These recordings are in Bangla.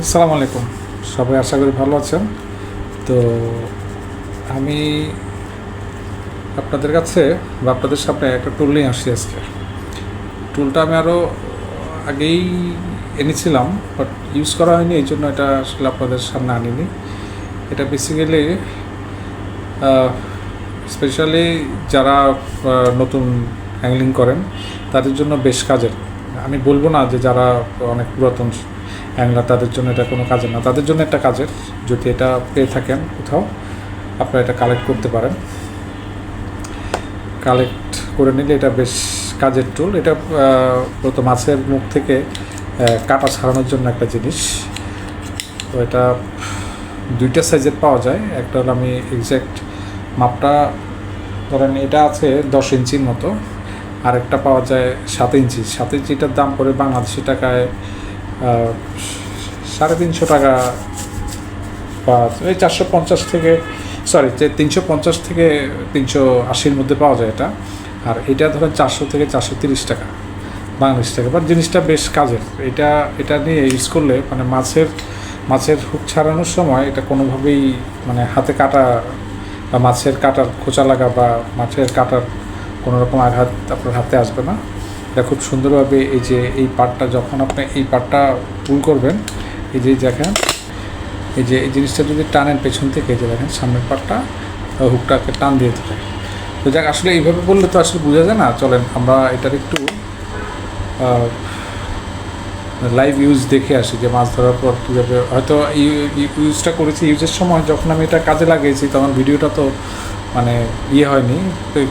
আসসালামু আলাইকুম। সবাই আশা করি ভালো আছেন। তো আমি আপনাদের কাছে বা আপনাদের সামনে একটা টুল নিয়ে আসছি আজকে। টুলটা আমি আরও আগেই এনেছিলাম, বাট ইউজ করা হয়নি, এই জন্য এটা আসলে আপনাদের সামনে আনিনি। এটা বেসিক্যালি স্পেশালি যারা নতুন হ্যাংলিং করেন তাদের জন্য বেশ কাজের। আমি বলবো না যে যারা অনেক পুরাতন অ্যাংলার তাদের জন্য এটা কোনো কাজের না, তাদের জন্য একটা কাজের। যদি এটা পেয়ে থাকেন কোথাও, আপনারা এটা কালেক্ট করতে পারেন। কালেক্ট করে নিলে এটা বেশ কাজের টুল। এটা মূলত মাছের মুখ থেকে কাটা ছাড়ানোর জন্য একটা জিনিস। তো এটা দুইটা সাইজের পাওয়া যায়। একটা হলো, আমি এক্স্যাক্ট মাপটা ধরেন, এটা আছে 10 ইঞ্চির মতো, আর একটা পাওয়া যায় 7 ইঞ্চি। 7 ইঞ্চিটার দাম পড়ে বাংলাদেশি টাকায় 350 টাকা, বা এই 450 থেকে 350 থেকে 380-র মধ্যে পাওয়া যায় এটা। আর এটা ধরেন 400 থেকে 430 টাকা বাংলাদেশ টাকা। বাট জিনিসটা বেশ কাজের। এটা নিয়ে ইউজ করলে মানে মাছের হুক ছাড়ানোর সময় এটা কোনোভাবেই মানে হাতে কাটা বা মাছের কাটার খোঁচা লাগা বা মাছের কাটার কোনো রকম আঘাত আপনার হাতে আসবে না। এটা খুব সুন্দরভাবে এই পার্টটা, যখন আপনি এই পার্টটা পুল করবেন, এই যে দেখেন, এই জিনিসটা যদি টানেন পেছন থেকে, যে দেখেন সামনের পার্টটা হুকটাকে টান দিয়ে ধরে। তো যাক, আসলে এইভাবে বললে তো আসলে বোঝা যায় না। চলেন আমরা এটার একটু লাইভ ইউজ দেখে আসি, যে মাছ ধরার পর কীভাবে হয়তো ইউজটা করেছি। ইউজের সময় যখন আমি এটা কাজে লাগিয়েছি তখন ভিডিওটা তো মানে হয়নি,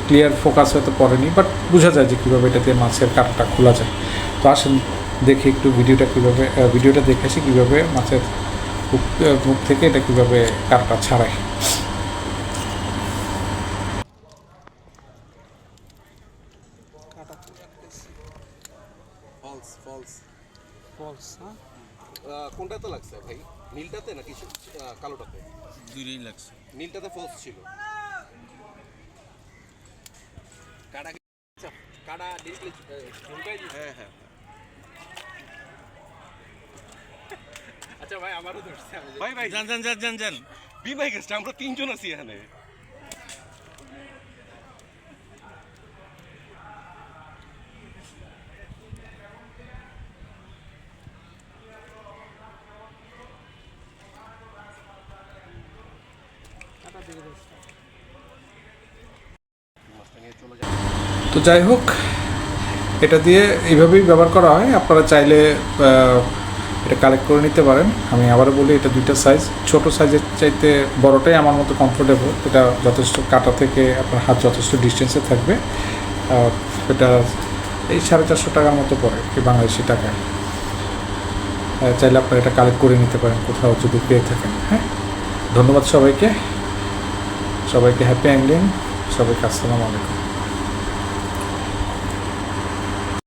ক্লিয়ার ফোকাস হয়তো পড়েনি, বাট বোঝা যায় যে কীভাবে এটা দিয়ে মাছের কাঁটাটা খোলা যায়। তো আসেন দেখি একটু ভিডিওটা দেখে আসি কীভাবে মাছের মুখ থেকে এটা কীভাবে কাঁটাটা ছাড়ায়। ফলস ফলস ফলস, হ্যাঁ। কোনটাতে লাগছে ভাই? নীলটাতে নাকি কালোটাতে? দুইটাই লাগছে। নীলটাতে ফলস ছিল। কাটা কাটা ডিসপ্লে ঢুকাই দিয়েছে। হ্যাঁ হ্যাঁ। আচ্ছা ভাই, আমারও ধরছে। ভাই ভাই যান যান যান যান যান। বি ভাই গেছে, আমরা তিনজন আছি এখানে। তো যাই হোক, এটা দিয়ে এইভাবেই ব্যবহার করা হয়। আপনারা চাইলে এটা কালেক্ট করে নিতে পারেন। আমি আবারও বলি, এটা দুইটা সাইজ। ছোট সাইজের চাইতে বড়টাই আমার মতো কমফোর্টেবল। এটা যথেষ্ট কাটা থেকে আপনার হাত যথেষ্ট ডিস্টেন্সে থাকবে। এটা এই 450 টাকার মতো পড়ে কি বাংলাদেশি টাকায়। চাইলে আপনারা এটা কালেক্ট করে নিতে পারেন কোথাও যদি পেয়ে থাকেন। হ্যাঁ, ধন্যবাদ সবাইকে হ্যাপি অ্যাংলিং। সবাইকে আসসালামু আলাইকুম।